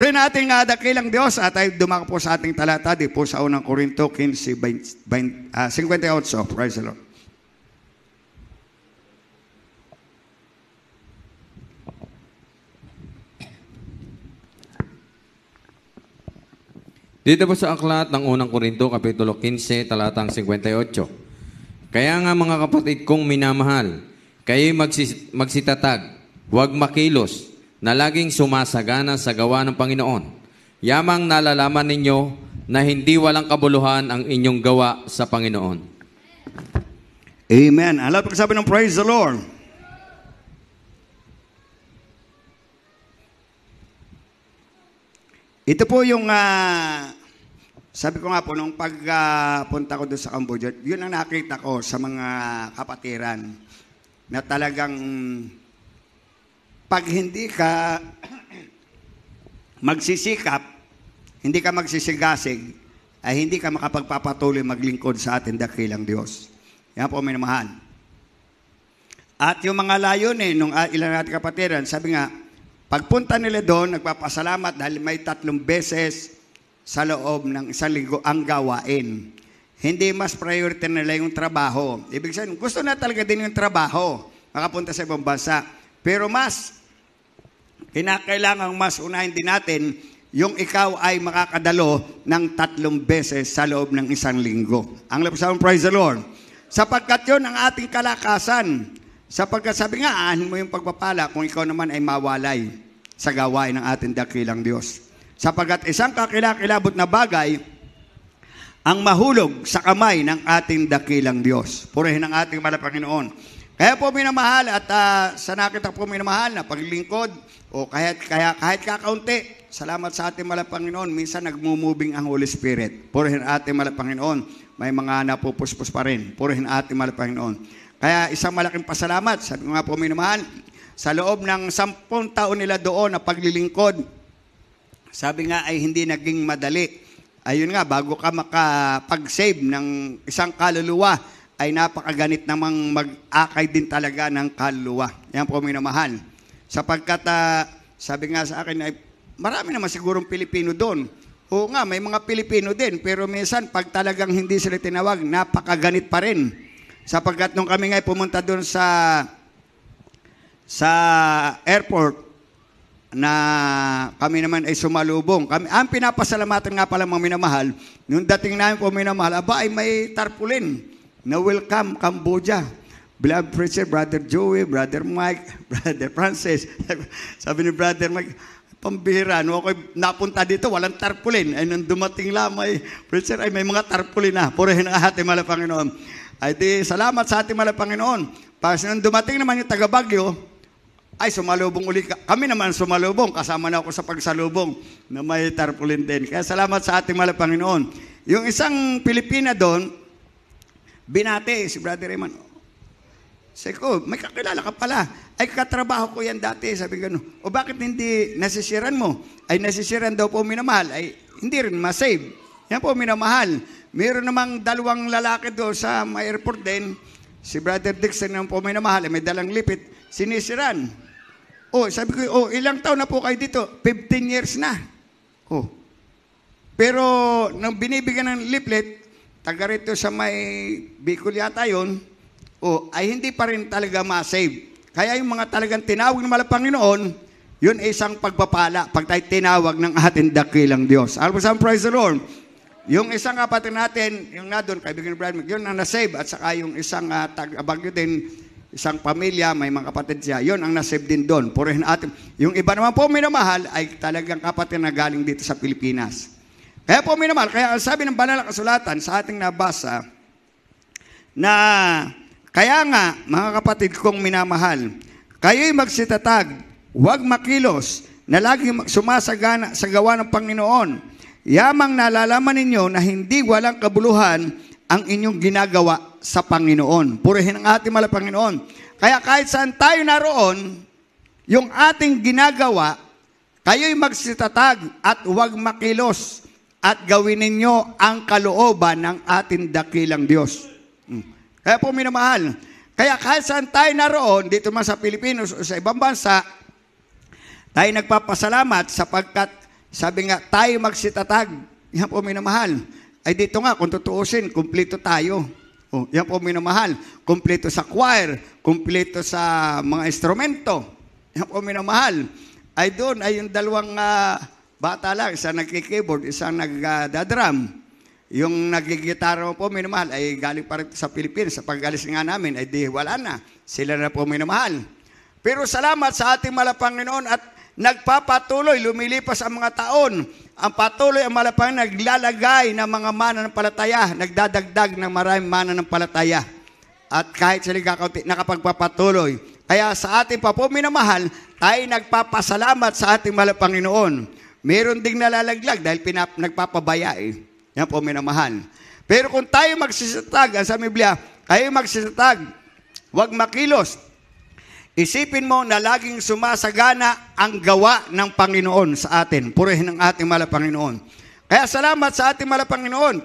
Purihin natin ang dakilang Diyos at tayo dumako po sa ating talata di po sa unang Korinto 15:58. Praise the Lord. Dito po sa aklat ng unang Korinto, Kapitulo 15, talatang 58. Kaya nga mga kapatid kong minamahal, kayo'y magsitatag, huwag makilos, na laging sumasagana sa gawa ng Panginoon. Yamang nalalaman ninyo na hindi walang kabuluhan ang inyong gawa sa Panginoon. Amen. Alam po sabi ng praise the Lord. Ito po yung, sabi ko nga po, nung pagpunta ko doon sa Cambodia, yun ang nakita ko sa mga kapatiran na talagang pag hindi ka magsisikap, hindi ka magsisigasig, ay hindi ka makapagpapatuloy maglingkod sa ating dakilang Diyos. Yan po, minamahal. At yung mga layunin, nung ilan natin kapatiran, sabi nga, pagpunta nila doon, nagpapasalamat dahil may 3 beses sa loob ng 1 linggo ang gawain. Hindi mas priority nila yung trabaho. Ibig sabihin, gusto na talaga din yung trabaho, makapunta sa ibang bansa. Pero mas, kinakailangang mas unahin din natin yung ikaw ay makakadalo ng 3 beses sa loob ng 1 linggo. Ang lapasang praise the Lord. Sapagkat yun ang ating kalakasan. Sapagkat sabi nga, aanin mo yung pagpapala kung ikaw naman ay mawalay sa gawain ng ating dakilang Diyos. Sapagkat isang kakilakilabot na bagay ang mahulog sa kamay ng ating dakilang Diyos. Purihin ang ating mahal na Panginoon. Kaya po minamahal at sa nakita po minamahal na paglingkod o kahit kakaunti, salamat sa ating mahal na Panginoon. Minsan nagmumubing ang Holy Spirit. Purihin ang ating mahal na Panginoon. May mga napupuspos pa rin. Purihin ang ating mahal na Panginoon. Kaya isang malaking pasalamat, sabi ko nga po minamahal, sa loob ng 10 taon nila doon na paglilingkod, sabi nga ay hindi naging madali. Ayun nga, bago ka makapag-save ng isang kaluluwa, ay napakaganit namang mag-akay din talaga ng kaluluwa. Yan po minamahal. Sapagkat, sabi nga sa akin, ay marami naman sigurong Pilipino doon. Oo nga, may mga Pilipino din, pero minsan pag talagang hindi sila tinawag, napakaganit pa rin. Sapagkat nung kami nga pumunta doon sa airport na kami naman ay sumalubong. Ang pinapasalamatan nga pala mga minamahal, nung dating namin po minamahal, aba ay may tarpaulin na welcome Cambodia. Beloved preacher, Brother Joey, Brother Mike, Brother Francis. Sabi ni Brother Mike, pambihira, no ako napunta dito, walang tarpaulin. Ay nung dumating lang, preacher, ay may mga tarpaulin na. Purihin ang ating mahal na Panginoon. Ay di, salamat sa ating mahal na Panginoon. Pag nung dumating naman yung taga Baguio, ay sumalubong uli. Kami naman sumalubong. Kasama na ako sa pagsalubong na may tarpaulin din. Kaya salamat sa ating mahal na Panginoon. Yung isang Pilipina doon, binate si Brother Raymond. Sabi ko, may kakilala ka pala. Ay, katrabaho ko yan dati. Sabi ko, o bakit hindi nasisiran mo? Ay, nasisiran daw po minamahal. Ay, hindi rin masave. Yan po minamahal. Meron namang 2 lalaki doon sa may airport din. Si Brother Dixon naman po minamahal. May dalang lipit. Sinisiran. Sabi ko, ilang taon na po kayo dito? 15 years na. Pero, nang binibigyan ng leaflet, taga rito sa may Bicol yata yun, ay hindi pa rin talaga ma-save. Kaya yung mga talagang tinawag ng mahal na Panginoon, yun ay isang pagpapala pag tayo tinawag ng ating dakilang Diyos. Alam mo sa praise the Lord. Yung isang kapatid natin, yung nga doon, kaibigan ni Brad, yun ang na-save. At saka yung isang taga-Baguio din, isang pamilya, may mga kapatid siya, yun ang na-save din doon. Purihin atin. Yung iba naman po minamahal ay talagang kapatid na galing dito sa Pilipinas. Kaya po minamahal, kaya sabi ng banal na kasulatan sa ating nabasa, na kaya nga, mga kapatid kong minamahal, kayo'y magsitatag, huwag makilos, na laging sumasagana sa gawa ng Panginoon. Yamang nalalaman ninyo na hindi walang kabuluhan ang inyong ginagawa sa Panginoon. Purihin ang ating mahal na Panginoon. Kaya kahit saan tayo naroon, yung ating ginagawa, kayo'y magsitatag at huwag makilos at gawin ninyo ang kalooban ng ating dakilang Diyos. Kaya po minamahal, kaya kahit saan tayo naroon, dito man sa Pilipinas o sa ibang bansa, tayo nagpapasalamat sapagkat Sabi nga, tayo magsitatag. Yan po, minamahal. Ay dito nga, kung tutuusin, kumpleto tayo. Yan po, minamahal. Kumpleto sa choir, kumpleto sa mga instrumento. Yan po, minamahal. Ay doon, ay yung dalawang bata lang, isang nagki-keyboard, isang nagdadrum. Yung nagigitara po, minamahal, ay galing pa rin sa Pilipinas. Sa pag-alis nga namin, ay di wala na. Sila na po, minamahal. Pero salamat sa ating Panginoon at nagpapatuloy, lumilipas ang mga taon. Ang patuloy ang Panginoon naglalagay ng mga mananampalataya, nagdadagdag ng maraming mananampalataya. At kahit sila kakaunti, nakapagpapatuloy. Kaya sa ating minamahal, tayo nagpapasalamat sa ating Panginoon. Meron ding nalalaglag dahil nagpapabaya eh. Yan po, minamahal. Pero kung tayo magsisatag, ang sa Biblia, kayo magsisatag, huwag makilos. Isipin mo na laging sumasagana ang gawa ng Panginoon sa atin. Purihin ang ating Panginoon. Kaya salamat sa ating Panginoon.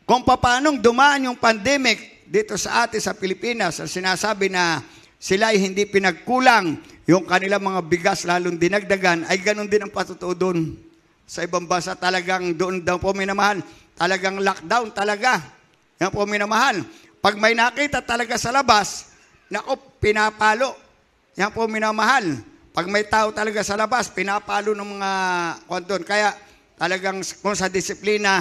Kung paanong dumaan yung pandemic dito sa atin sa Pilipinas, ang sinasabi na sila ay hindi pinagkulang, yung kanilang mga bigas lalong dinagdagan, ay ganun din ang patutuo doon. Sa ibang bansa talagang doon daw po, minamahal, talagang lockdown talaga. Yan po, minamahal. Pag may nakita talaga sa labas, nako, pinapalo. Yan po, minamahal. Pag may tao talaga sa labas, pinapalo ng mga kondon. Kaya talagang kung sa disiplina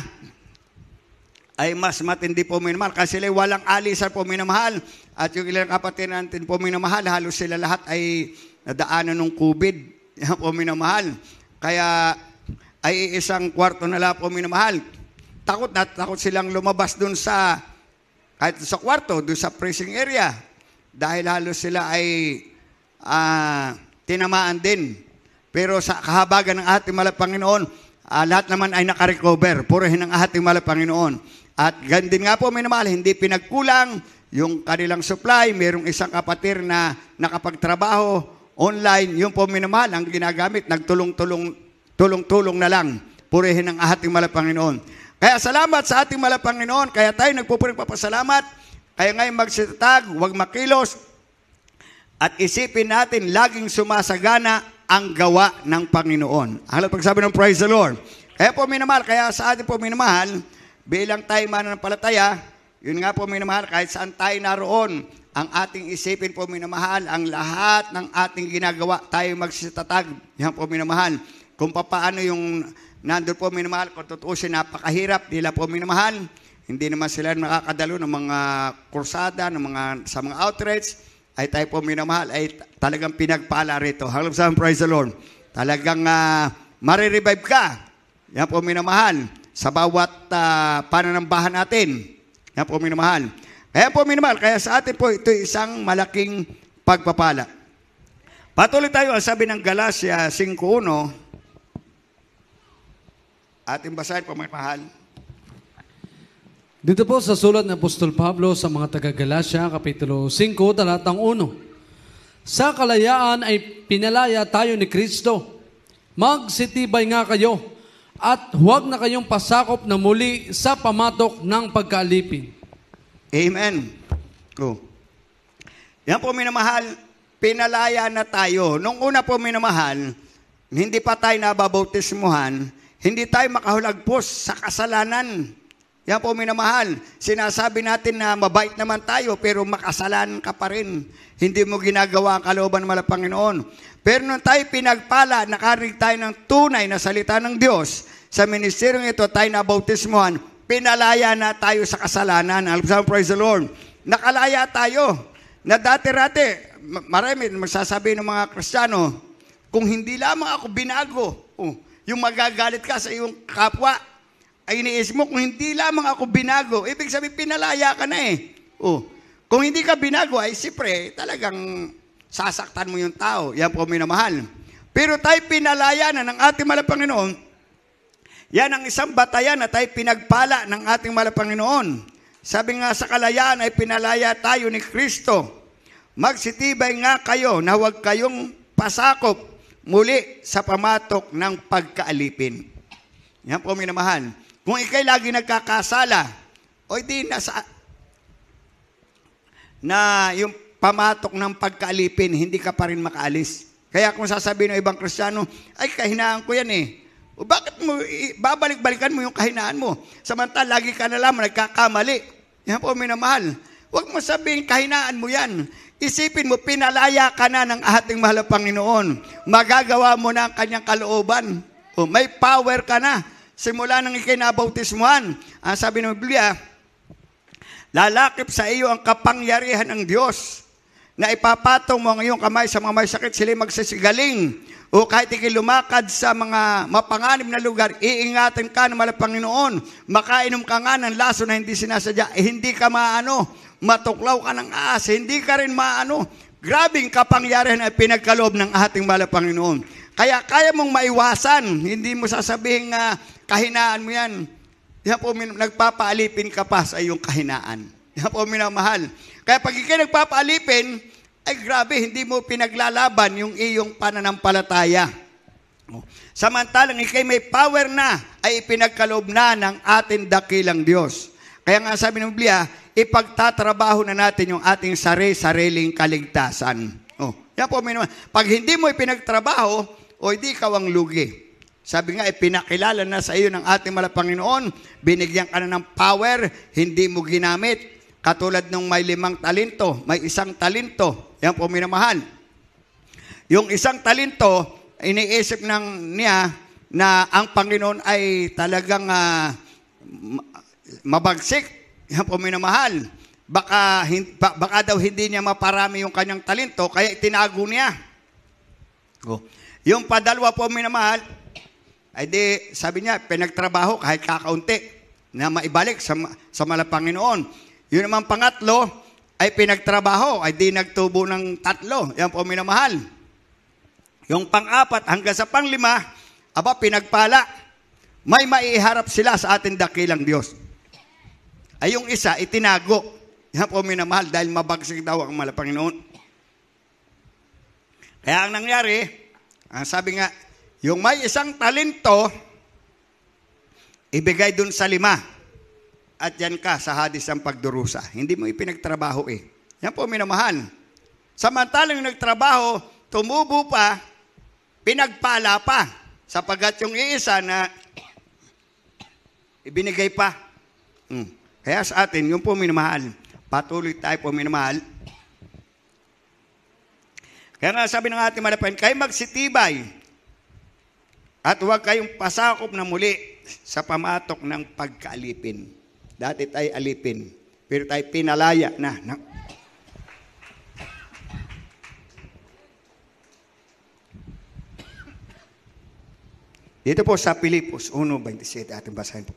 ay mas matindi po, minamahal. Kasi sila walang alisan po, minamahal. At yung ilang kapatid natin po, minamahal, halos sila lahat ay nadaanan ng COVID. Yan po, minamahal. Kaya ay isang kwarto na lang po, minamahal. Takot na takot silang lumabas dun sa, kahit sa kwarto, dun sa pressing area. Dahil halos sila ay tinamaan din. Pero sa kahabagan ng ating Panginoon, lahat naman ay nakarecover. Purihin ang ating Panginoon. At ganun din nga po, minamahal, hindi pinagkulang yung kanilang supply. Merong isang kapatid na nakapagtrabaho online. Yung po, minamahal, ang ginagamit, nagtulong-tulong na lang. Purihin ang ating Panginoon. Kaya salamat sa ating Panginoon. Kaya tayo nagpupuring papasalamat. Kaya ngayon magsitatag, huwag makilos. At isipin natin, laging sumasagana ang gawa ng Panginoon. Ang pagsabi ng praise the Lord. Kaya po, minamahal, kaya sa atin po, minamahal, bilang tayo mananampalataya, yun nga po, minamahal, kahit saan tayo naroon, ang ating isipin po, minamahal, ang lahat ng ating ginagawa, tayo magsitatag. Yan po, minamahal. Kung paano yung nandun po, minamahal, kung tutuusin, napakahirap nila po, minamahal. Hindi naman sila nakakadalo ng mga kursada, sa mga outreach, ay tayo po, minamahal, ay talagang pinagpala rito. Hallelujah, praise the Lord. Talagang marirevive ka. Yan po, minamahal, sa bawat pananambahan natin. Yan po, minamahal. Kaya po, minamahal, kaya sa atin po, ito isang malaking pagpapala. Patuloy tayo, ang sabi ng Galatia 5:1. Ating basahin po, minamahal. Dito po sa sulat ng Apostol Pablo sa mga taga-Galacia, Kapitulo 5, talatang 1. Sa kalayaan ay pinalaya tayo ni Kristo. Magsitibay nga kayo at huwag na kayong pasakop na muli sa pamatok ng pagkaalipin. Amen. Yan po, minamahal, pinalaya na tayo. Nung una po, minamahal, hindi pa tayo nababautismuhan, hindi tayo makahulagpos sa kasalanan. Yan po, minamahal. Sinasabi natin na mabait naman tayo, pero makasalanan ka pa rin. Hindi mo ginagawa ang kalooban ng Panginoon. Pero nung tayo pinagpala, nakarinig tayo ng tunay na salita ng Diyos, sa ministeryong ito, tayo nabautismuhan, pinalaya na tayo sa kasalanan. Praise the Lord. Nakalaya tayo. Na dati-rati, marami magsasabi ng mga Kristiyano, kung hindi lamang ako binago, yung magagalit ka sa iyong kapwa, ay iniisip mo, kung hindi lamang ako binago, ibig sabihin, pinalaya ka na eh. Kung hindi ka binago, ay siyempre, talagang sasaktan mo yung tao. Yan po, minamahal. Pero tayo pinalaya na ng ating Panginoon. Yan ang isang batayan na tayo pinagpala ng ating Panginoon. Sabi nga sa kalayaan ay pinalaya tayo ni Kristo. Magsitibay nga kayo na huwag kayong pasakop muli sa pamatok ng pagkaalipin. Yan po, minamahal. Kung ikay lagi nagkakasala, o di na yung pamatok ng pagkaalipin, hindi ka pa rin makaalis. Kaya kung sasabihin ng ibang Kristiyano, ay kahinaan ko yan eh. O bakit mo babalik-balikan mo yung kahinaan mo? Samantala, lagi ka na lamang nagkakamali. Yan po, minamahal. Huwag mo sabihin, kahinaan mo yan. Isipin mo, pinalaya ka na ng ating mahal na Panginoon. Magagawa mo na ang kanyang kalooban. O, may power ka na. Simula nang ikinabautismuhan. Ang sabi ng Biblia, lalakip sa iyo ang kapangyarihan ng Diyos na ipapatong mo ang iyong kamay sa mga may sakit, sila magsisigaling. O kahit ikilumakad sa mga mapanganib na lugar, iingatan ka ng mahal na Panginoon. Makainom ka nga ng laso na hindi sinasadya, hindi ka matuklaw ka ng ahas, hindi ka rin grabing kapangyarihan ay pinagkaloob ng ating mahal na Panginoon. Kaya kaya mong maiwasan, hindi mo sasabihin kahinaan mo yan. Yan po, nagpapaalipin ka pa sa iyong kahinaan. Yan po, minamahal. Kaya pag ikay nagpapaalipin, ay grabe, hindi mo pinaglalaban yung iyong pananampalataya. Samantalang ikay may power na, ay ipinagkaloob na ng ating dakilang Diyos. Kaya nga sabi ng Biblia, ipagtatrabaho na natin yung ating sariling kaligtasan. Yan po, minamahal. Pag hindi mo ipinagtrabaho, hindi ikaw ang lugi. Sabi nga, ipinakilala na sa iyo ng ating mahal na Panginoon, binigyan ka na ng power, hindi mo ginamit. Katulad nung may 5 talento, may 1 talento. Yan po, minamahal. Yung 1 talento, iniisip niya na ang Panginoon ay talagang mabagsik. Yan po, minamahal. Baka daw hindi niya maparami yung kanyang talento, kaya itinago niya. Yung padalwa po, minamahal, ay di, sabi niya, pinagtrabaho kahit kakaunti na maibalik sa mahal na Panginoon. Yun naman pangatlo, ay pinagtrabaho, ay di nagtubo ng 3. Yan po, minamahal. Yung pang-4 hanggang sa pang-5, pinagpala. May maiharap sila sa ating dakilang Diyos. Ay yung isa, itinago. Yan po, minamahal, dahil mabagsik daw ang mahal na Panginoon. Kaya ang nangyari, sabi nga, yung may 1 talento, ibigay dun sa 5. At yan ka sa hadis ng pagdurusa. Hindi mo ipinagtrabaho Yan po, minamahal. Samantalang nagtrabaho, tumubo pa, pinagpala pa. Sapagat yung iisa na ibinigay pa. Kaya sa atin, yung po, minamahal. Patuloy tayo po, minamahal. Kaya nga sabi ng ating malapan, kayo magsitibay at huwag kayong pasakop na muli sa pamatok ng pagkaalipin. Dati tayo alipin, pero tayo pinalaya na. Dito po sa Pilipos 1:27, ating basahin po.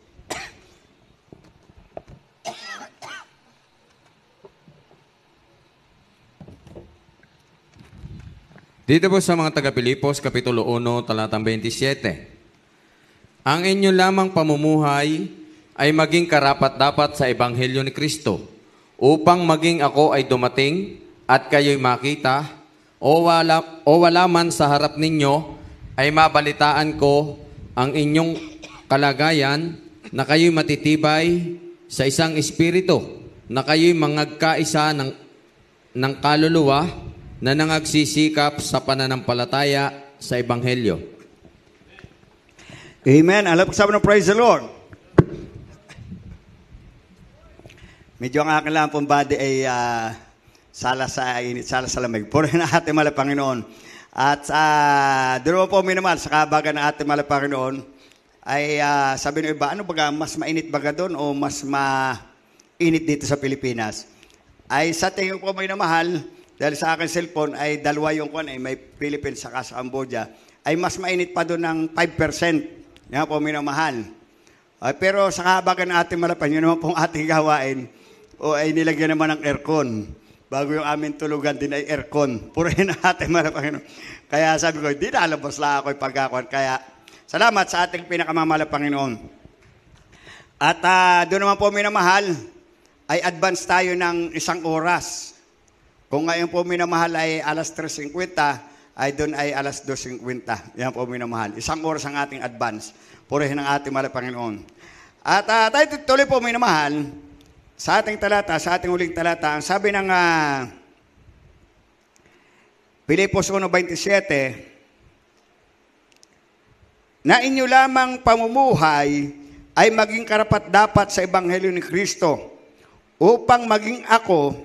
Dito po sa mga taga-Pilipos, Kapitulo 1, talatang 27. Ang inyo lamang pamumuhay ay maging karapat-dapat sa Ebanghelyo ni Kristo, upang maging ako ay dumating at kayo'y makita, o wala man sa harap ninyo, ay mabalitaan ko ang inyong kalagayan, na kayo'y matitibay sa isang espiritu, na kayo'y mangagkaisa ng kaluluwa, na nangagsisikap sa pananampalataya sa Ebanghelyo. Amen. Alam ko sabi ng praise the Lord. Medyo ang aking lang pong body ay sala sa init, sala sa lamig. Purihin na ating mahal na Panginoon. At doon po minamahal, sa kabagan ng ating mahal na Panginoon, ay sabi ng iba, ano baga, mas mainit baga doon o mas mainit dito sa Pilipinas? Ay sa tingin ko minamahal, dahil sa aking cellphone ay 2 yung kwan, ay may Philippines saka sa Cambodia, ay mas mainit pa doon ng 5%. Yan po minamahal. Pero sa kabagan ng ating malapan, yun naman pong ating gawain, ay nilagyan naman ng aircon. Bago yung aming tulugan din ay aircon. Purihin na ating Panginoon. Kaya sabi ko, di na alabas lang ako yung pagkakuan. Kaya salamat sa ating pinakamamahal na Panginoon. At doon naman po minamahal, ay advance tayo ng 1 oras. Kung ngayon po minamahal ay alas 3:50, ay doon ay alas 2:50. Yan po minamahal. 1 oras ang ating advance. Purihin ang ating mahal na Panginoon. At tayo tuloy po minamahal, sa ating talata, sa ating huling talata, ang sabi ng Pilipos 1:27, na inyo lamang pamumuhay ay maging karapat-dapat sa Ebanghelyo ni Kristo, upang maging ako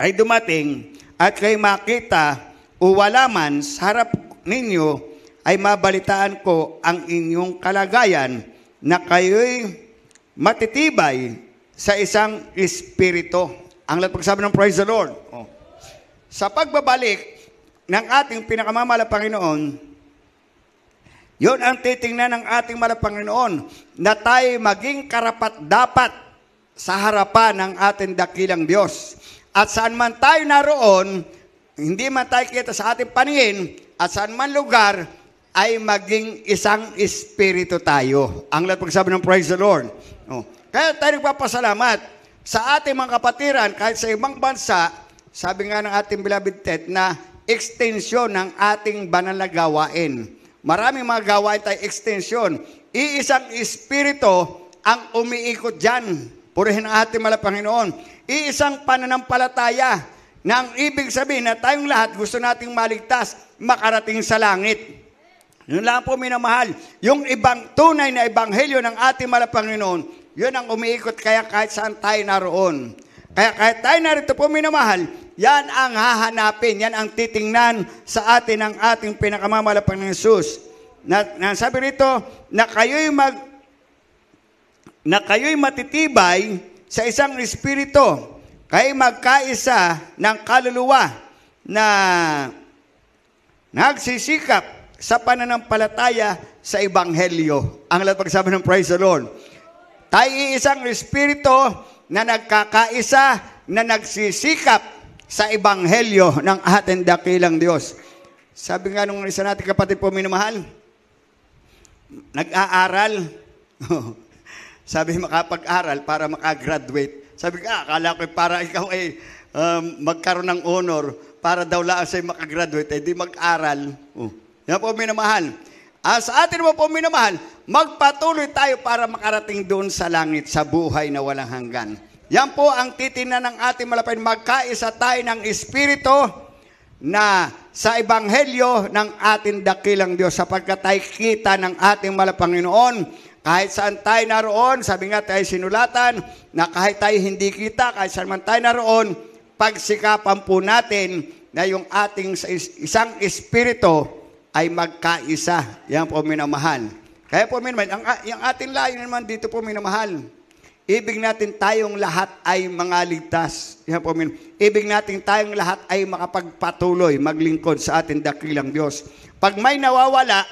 ay dumating at kayo makita o wala man sa harap ninyo ay mabalitaan ko ang inyong kalagayan na kayo'y matitibay sa isang espiritu. Ang pagsabi ng praise the Lord. Sa pagbabalik ng ating pinakamamahal na Panginoon, yun ang titingnan ng ating mahal na Panginoon, na tayo maging karapat-dapat sa harapan ng ating dakilang Diyos. At saan man tayo naroon, hindi man tayo kita sa ating paningin, at saan man lugar, ay maging isang espiritu tayo. Ang pagsabi ng praise the Lord. Kaya tayo nagpapasalamat sa ating mga kapatiran, kahit sa ibang bansa, sabi nga ng ating beloved Ted, na extension ng ating banal na gawain. Maraming mga gawain tayo extension. Iisang espiritu ang umiikot dyan. Purihin ang ating mahal na Panginoon. Iisang pananampalataya na ang ibig sabihin na tayong lahat gusto nating maligtas, makarating sa langit. Yun lang po minamahal. Yung ibang tunay na ebanghelyo ng ating mahal na Panginoon, yun ang umiikot kaya kahit saan tayo naroon. Kaya kahit tayo narito po minamahal, yan ang hahanapin, yan ang titingnan sa atin ng ating pinakamamahal na Panginoon Jesus. Na sabi rito, na kayo'y matitibay sa isang espiritu, kayo'y magkaisa ng kaluluwa na nagsisikap sa pananampalataya sa ebanghelyo. Ang pagsabi ng praise the Lord. Tayo isang espiritu na nagkakaisa, na nagsisikap sa ebanghelyo ng ating dakilang Diyos. Sabi nga nung isa natin kapatid po minamahal, nag-aaral. Sabi makapag-aral para makagraduate. Sabi ka, akala ko para ikaw ay magkaroon ng honor, para daw lang sa'yo makagraduate, ay di mag-aral. Yan po minamahal. Sa atin mo po minamahal, magpatuloy tayo para makarating doon sa langit, sa buhay na walang hanggan. Yan po ang titingnan ng ating malapit. Magkaisa tayo ng espiritu na sa ebanghelyo ng ating dakilang Diyos, sapagkat tayo kita ng ating mahal na Panginoon. Kahit saan tayo naroon, sabi nga tayo sinulatan, na kahit tayo hindi kita, kahit saan man tayo naroon, pagsikapan po natin na yung ating isang espiritu ay magkaisa. Yan po minamahal. Kaya po minamahal, yung ating layo naman dito po minamahal. Ibig natin tayong lahat ay mga ligtas. Yan po minamahal. Ibig natin tayong lahat ay makapagpatuloy, maglingkod sa ating dakilang Diyos. Pag may nawawala,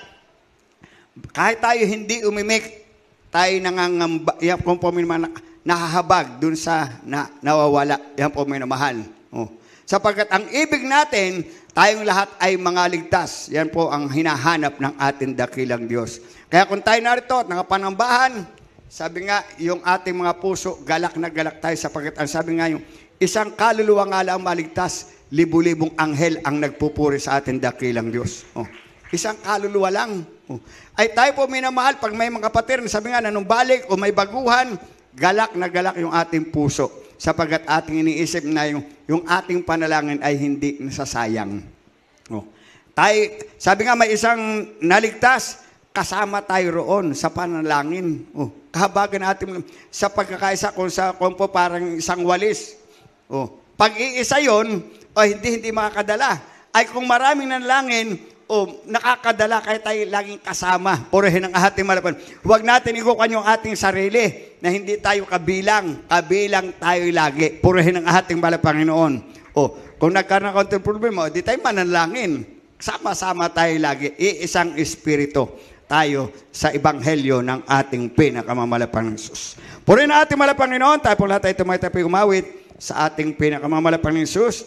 kahit tayo hindi umimik, tayo nangangamba, yan po minamahal, nahahabag dun sa nawawala. Yan po minamahal. Sapagkat ang ibig natin, tayong lahat ay mga ligtas. Yan po ang hinahanap ng ating dakilang Diyos. Kaya kung tayo narito at nangapanambahan, sabi nga, yung ating mga puso, galak na galak tayo sapagkat ang sabi nga yung isang kaluluwa nga lang maligtas, libu-libong anghel ang nagpupuri sa ating dakilang Diyos. Isang kaluluwa lang. Ay tayo po minamahal, pag may mga kapatid, sabi nga, nanumbalik o may baguhan, galak na galak yung ating puso. Sapagkat ating iniisip na yung ating panalangin ay hindi nasasayang. Tayo, sabi nga may isang naligtas, kasama tayo roon sa panalangin. Kahabagan natin sa pagkakaisa kung po parang isang walis. Pag iisa yun, hindi makakadala. Ay kung maraming nanalangin, nakakadala kaya tayo laging kasama. Purihin ang ating malapan. Huwag natin ikukan yung ating sarili na hindi tayo kabilang. Kabilang tayo lagi. Purihin ang ating Panginoon. Kung nagkaroon ng konting problema, di tayo manalangin. Sama-sama tayo lagi. Iisang espiritu tayo sa ebanghelyo ng ating pinakamamalapan ng Jesus. Purihin ang ating Panginoon. Tayo po lahat ay tumayo tayo umawit sa ating pinakamamalapan ng Jesus.